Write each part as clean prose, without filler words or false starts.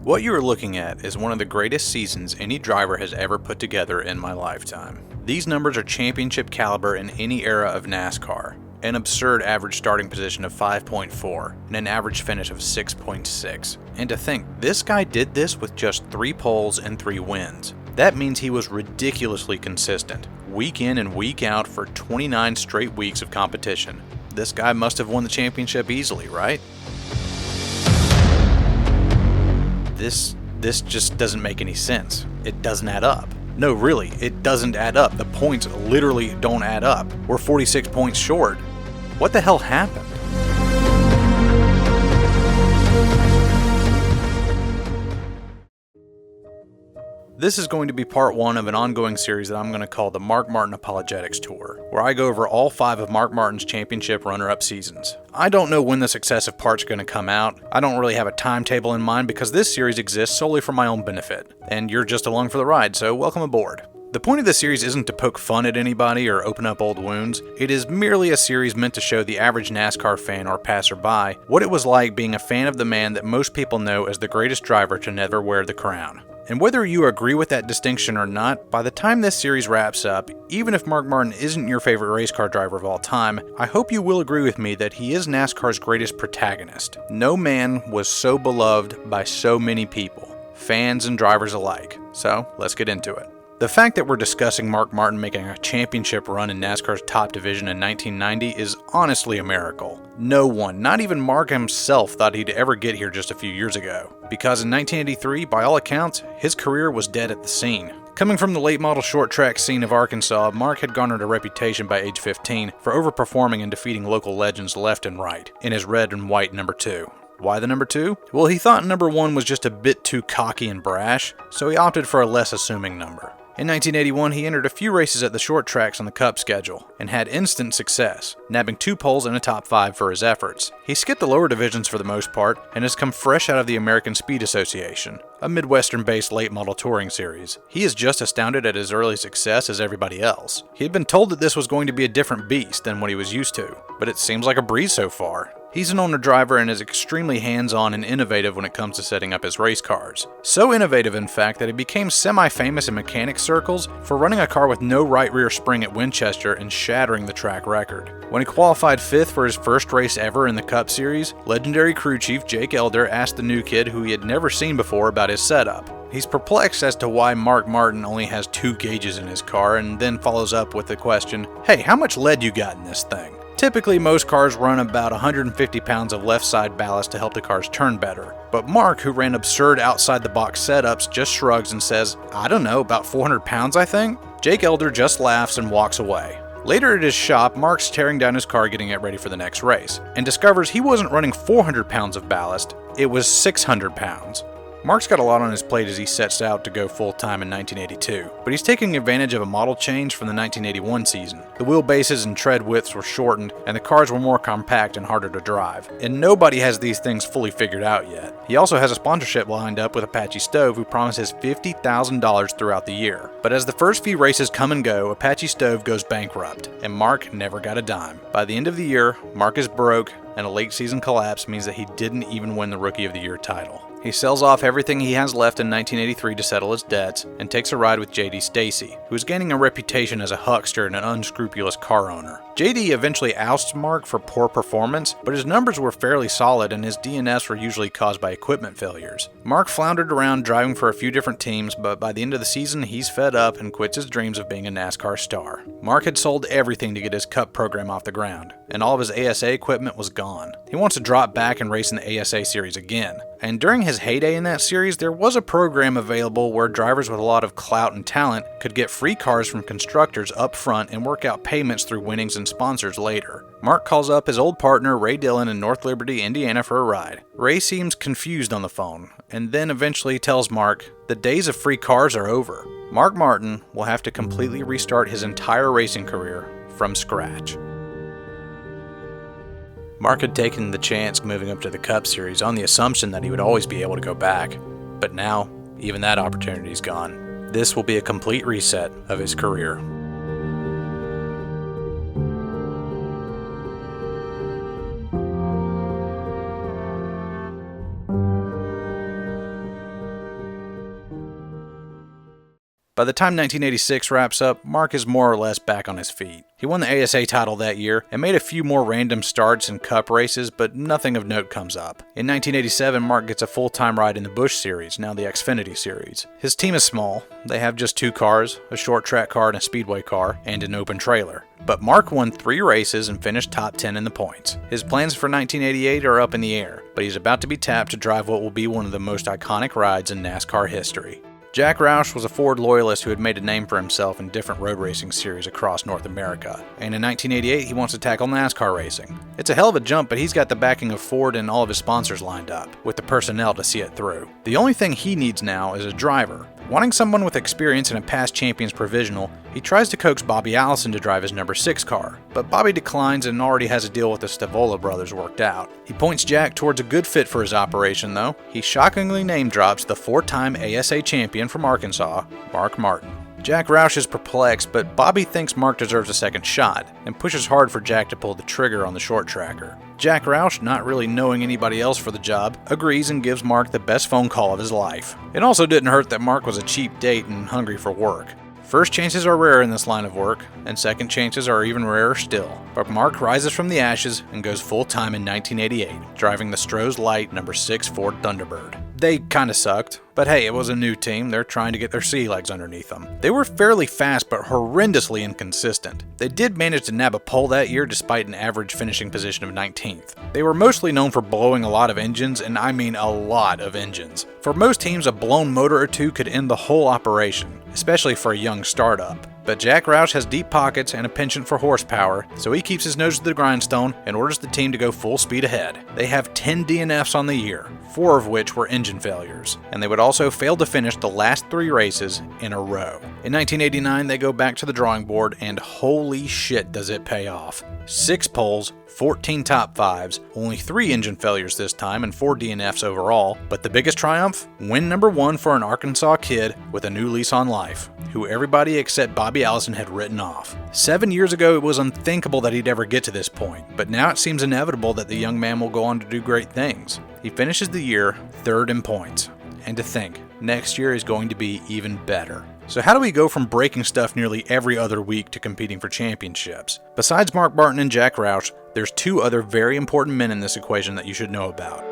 What you are looking at is one of the greatest seasons any driver has ever put together in my lifetime. These numbers are championship caliber in any era of NASCAR. An absurd average starting position of 5.4 and an average finish of 6.6. And to think, this guy did this with just 3 poles and 3 wins. That means he was ridiculously consistent, week in and week out for 29 straight weeks of competition. This guy must have won the championship easily, right? This just doesn't make any sense. It doesn't add up. No, really, it doesn't add up. The points literally don't add up. We're 46 points short. What the hell happened? This is going to be part 1 of an ongoing series that I'm going to call the Mark Martin Apologetics Tour, where I go over all 5 of Mark Martin's championship runner-up seasons. I don't know when the successive parts are going to come out. I don't really have a timetable in mind because this series exists solely for my own benefit, and you're just along for the ride, so welcome aboard. The point of this series isn't to poke fun at anybody or open up old wounds. It is merely a series meant to show the average NASCAR fan or passerby what it was like being a fan of the man that most people know as the greatest driver to never wear the crown. And whether you agree with that distinction or not, by the time this series wraps up, even if Mark Martin isn't your favorite race car driver of all time, I hope you will agree with me that he is NASCAR's greatest protagonist. No man was so beloved by so many people, fans and drivers alike. So, let's get into it. The fact that we're discussing Mark Martin making a championship run in NASCAR's top division in 1990 is honestly a miracle. No one, not even Mark himself, thought he'd ever get here just a few years ago. Because in 1983, by all accounts, his career was dead at the scene. Coming from the late model short track scene of Arkansas, Mark had garnered a reputation by age 15 for overperforming and defeating local legends left and right in his red and white number 2. Why the number 2? Well, he thought number 1 was just a bit too cocky and brash, so he opted for a less assuming number. In 1981, he entered a few races at the short tracks on the Cup schedule, and had instant success, nabbing 2 poles and a top 5 for his efforts. He skipped the lower divisions for the most part, and has come fresh out of the American Speed Association, a Midwestern-based late-model touring series. He is just astounded at his early success as everybody else. He had been told that this was going to be a different beast than what he was used to, but it seems like a breeze so far. He's an owner driver and is extremely hands-on and innovative when it comes to setting up his race cars. So innovative, in fact, that he became semi-famous in mechanic circles for running a car with no right rear spring at Winchester and shattering the track record. When he qualified 5th for his first race ever in the Cup Series, legendary crew chief Jake Elder asked the new kid, who he had never seen before, about his setup. He's perplexed as to why Mark Martin only has 2 gauges in his car, and then follows up with the question, "Hey, how much lead you got in this thing?" Typically, most cars run about 150 pounds of left side ballast to help the cars turn better. But Mark, who ran absurd outside-the-box setups, just shrugs and says, "I don't know, about 400 pounds I think?" Jake Elder just laughs and walks away. Later at his shop, Mark's tearing down his car getting it ready for the next race, and discovers he wasn't running 400 pounds of ballast, it was 600 pounds. Mark's got a lot on his plate as he sets out to go full-time in 1982, but he's taking advantage of a model change from the 1981 season. The wheelbases and tread widths were shortened, and the cars were more compact and harder to drive. And nobody has these things fully figured out yet. He also has a sponsorship lined up with Apache Stove, who promises $50,000 throughout the year. But as the first few races come and go, Apache Stove goes bankrupt, and Mark never got a dime. By the end of the year, Mark is broke, and a late season collapse means that he didn't even win the Rookie of the Year title. He sells off everything he has left in 1983 to settle his debts, and takes a ride with JD Stacy, who is gaining a reputation as a huckster and an unscrupulous car owner. JD eventually ousts Mark for poor performance, but his numbers were fairly solid and his DNFs were usually caused by equipment failures. Mark floundered around driving for a few different teams, but by the end of the season he's fed up and quits his dreams of being a NASCAR star. Mark had sold everything to get his Cup program off the ground, and all of his ASA equipment was gone. He wants to drop back and race in the ASA series again. And during his heyday in that series, there was a program available where drivers with a lot of clout and talent could get free cars from constructors up front and work out payments through winnings and sponsors later. Mark calls up his old partner Ray Dillon in North Liberty, Indiana for a ride. Ray seems confused on the phone, and then eventually tells Mark, the days of free cars are over. Mark Martin will have to completely restart his entire racing career from scratch. Mark had taken the chance moving up to the Cup Series on the assumption that he would always be able to go back, but now, even that opportunity's gone. This will be a complete reset of his career. By the time 1986 wraps up, Mark is more or less back on his feet. He won the ASA title that year and made a few more random starts in cup races, but nothing of note comes up. In 1987, Mark gets a full-time ride in the Busch Series, now the Xfinity Series. His team is small. They have just 2 cars, a short track car and a speedway car, and an open trailer. But Mark won 3 races and finished top 10 in the points. His plans for 1988 are up in the air, but he's about to be tapped to drive what will be one of the most iconic rides in NASCAR history. Jack Roush was a Ford loyalist who had made a name for himself in different road racing series across North America, and in 1988 he wants to tackle NASCAR racing. It's a hell of a jump, but he's got the backing of Ford and all of his sponsors lined up, with the personnel to see it through. The only thing he needs now is a driver. Wanting someone with experience in a past champion's provisional, he tries to coax Bobby Allison to drive his number 6 car, but Bobby declines and already has a deal with the Stavola brothers worked out. He points Jack towards a good fit for his operation though. He shockingly name drops the 4-time ASA champion from Arkansas, Mark Martin. Jack Roush is perplexed, but Bobby thinks Mark deserves a second shot, and pushes hard for Jack to pull the trigger on the short tracker. Jack Roush, not really knowing anybody else for the job, agrees and gives Mark the best phone call of his life. It also didn't hurt that Mark was a cheap date and hungry for work. First chances are rare in this line of work, and second chances are even rarer still. But Mark rises from the ashes and goes full-time in 1988, driving the Stroh's Light number 6 Ford Thunderbird. They kinda sucked, but hey, it was a new team, they're trying to get their sea legs underneath them. They were fairly fast but horrendously inconsistent. They did manage to nab a pole that year despite an average finishing position of 19th. They were mostly known for blowing a lot of engines, and I mean a lot of engines. For most teams, a blown motor or two could end the whole operation, especially for a young startup. But Jack Roush has deep pockets and a penchant for horsepower, so he keeps his nose to the grindstone and orders the team to go full speed ahead. They have 10 DNFs on the year, 4 of which were engine failures, and they would also fail to finish the last 3 races in a row. In 1989, they go back to the drawing board, and holy shit does it pay off. 6 poles, 14 top 5s, only 3 engine failures this time and 4 DNFs overall, but the biggest triumph? Win number 1 for an Arkansas kid with a new lease on life, who everybody except Bobby Allison had written off. 7 years ago it was unthinkable that he'd ever get to this point, but now it seems inevitable that the young man will go on to do great things. He finishes the year 3rd in points, and to think, next year is going to be even better. So how do we go from breaking stuff nearly every other week to competing for championships? Besides Mark Martin and Jack Roush, there's 2 other very important men in this equation that you should know about.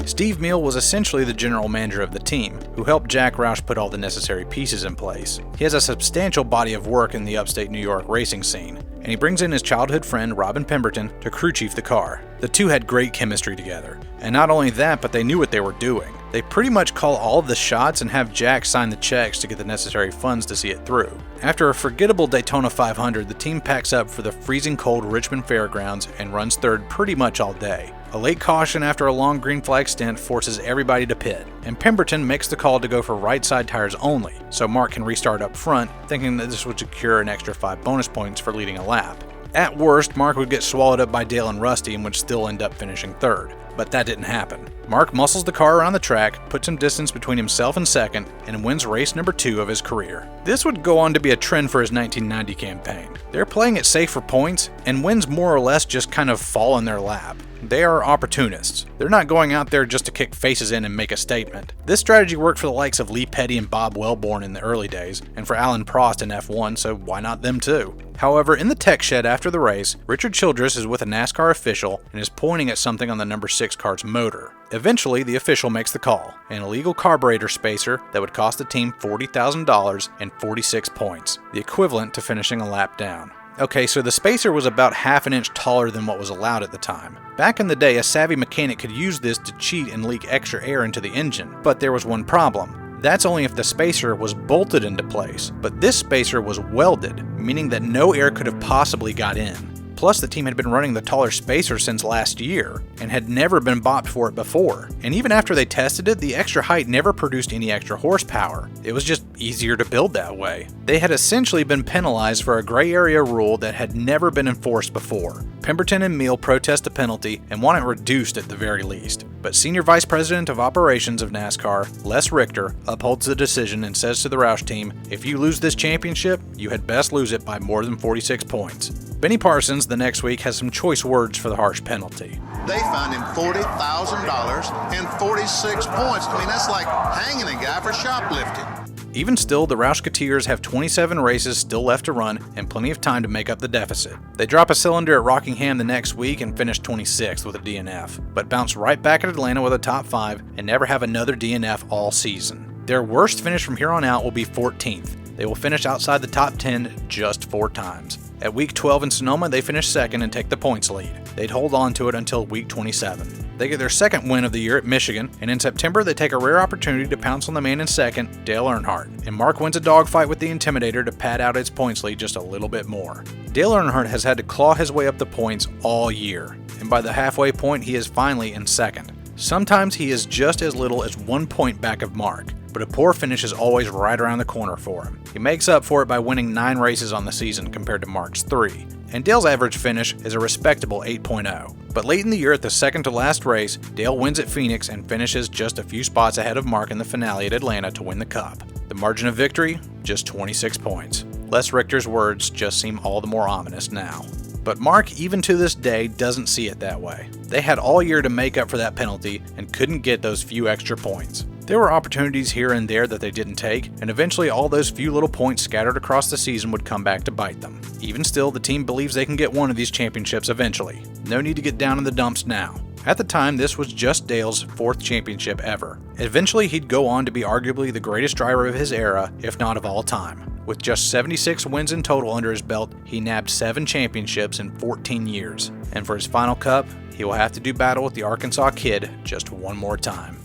Steve Meal was essentially the general manager of the team, who helped Jack Roush put all the necessary pieces in place. He has a substantial body of work in the upstate New York racing scene, and he brings in his childhood friend Robin Pemberton to crew chief the car. The two had great chemistry together, and not only that, but they knew what they were doing. They pretty much call all of the shots and have Jack sign the checks to get the necessary funds to see it through. After a forgettable Daytona 500, the team packs up for the freezing cold Richmond Fairgrounds and runs 3rd pretty much all day. A late caution after a long green flag stint forces everybody to pit, and Pemberton makes the call to go for right side tires only, so Mark can restart up front, thinking that this would secure an extra 5 bonus points for leading a lap. At worst, Mark would get swallowed up by Dale and Rusty and would still end up finishing 3rd. But that didn't happen. Mark muscles the car around the track, puts some distance between himself and 2nd, and wins race number 2 of his career. This would go on to be a trend for his 1990 campaign. They're playing it safe for points, and wins more or less just kind of fall in their lap. They are opportunists. They're not going out there just to kick faces in and make a statement. This strategy worked for the likes of Lee Petty and Bob Wellborn in the early days, and for Alan Prost in F1, so why not them too? However, in the tech shed after the race, Richard Childress is with a NASCAR official and is pointing at something on the number 6 car's motor. Eventually, the official makes the call, an illegal carburetor spacer that would cost the team $40,000 and 46 points, the equivalent to finishing a lap down. Okay, so the spacer was about half an inch taller than what was allowed at the time. Back in the day, a savvy mechanic could use this to cheat and leak extra air into the engine, but there was one problem. That's only if the spacer was bolted into place, but this spacer was welded, meaning that no air could have possibly got in. Plus, the team had been running the taller spacer since last year, and had never been bought for it before. And even after they tested it, the extra height never produced any extra horsepower. It was just easier to build that way. They had essentially been penalized for a gray area rule that had never been enforced before. Pemberton and Meal protest the penalty and want it reduced at the very least. But Senior Vice President of Operations of NASCAR, Les Richter, upholds the decision and says to the Roush team, if you lose this championship, you had best lose it by more than 46 points. Benny Parsons the next week has some choice words for the harsh penalty. They fined him $40,000 and 46 points. I mean, that's like hanging a guy for shoplifting. Even still, the Roushketeers have 27 races still left to run and plenty of time to make up the deficit. They drop a cylinder at Rockingham the next week and finish 26th with a DNF, but bounce right back at Atlanta with a top 5 and never have another DNF all season. Their worst finish from here on out will be 14th. They will finish outside the top 10 just 4 times. At week 12 in Sonoma, they finish second and take the points lead. They'd hold on to it until week 27. They get their second win of the year at Michigan, and in September they take a rare opportunity to pounce on the man in second, Dale Earnhardt, and Mark wins a dogfight with the Intimidator to pad out its points lead just a little bit more. Dale Earnhardt has had to claw his way up the points all year, and by the halfway point he is finally in second. Sometimes he is just as little as 1 point back of Mark, but a poor finish is always right around the corner for him. He makes up for it by winning 9 races on the season compared to Mark's 3, and Dale's average finish is a respectable 8.0. But late in the year at the second to last race, Dale wins at Phoenix and finishes just a few spots ahead of Mark in the finale at Atlanta to win the Cup. The margin of victory? Just 26 points. Les Richter's words just seem all the more ominous now. But Mark, even to this day, doesn't see it that way. They had all year to make up for that penalty and couldn't get those few extra points. There were opportunities here and there that they didn't take, and eventually all those few little points scattered across the season would come back to bite them. Even still, the team believes they can get one of these championships eventually. No need to get down in the dumps now. At the time, this was just Dale's 4th championship ever. Eventually, he'd go on to be arguably the greatest driver of his era, if not of all time. With just 76 wins in total under his belt, he nabbed 7 championships in 14 years. And for his final Cup, he will have to do battle with the Arkansas Kid just one more time.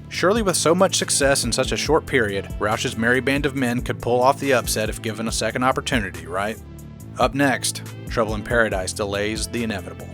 Surely with so much success in such a short period, Roush's merry band of men could pull off the upset if given a second opportunity, right? Up next, Trouble in Paradise delays the inevitable.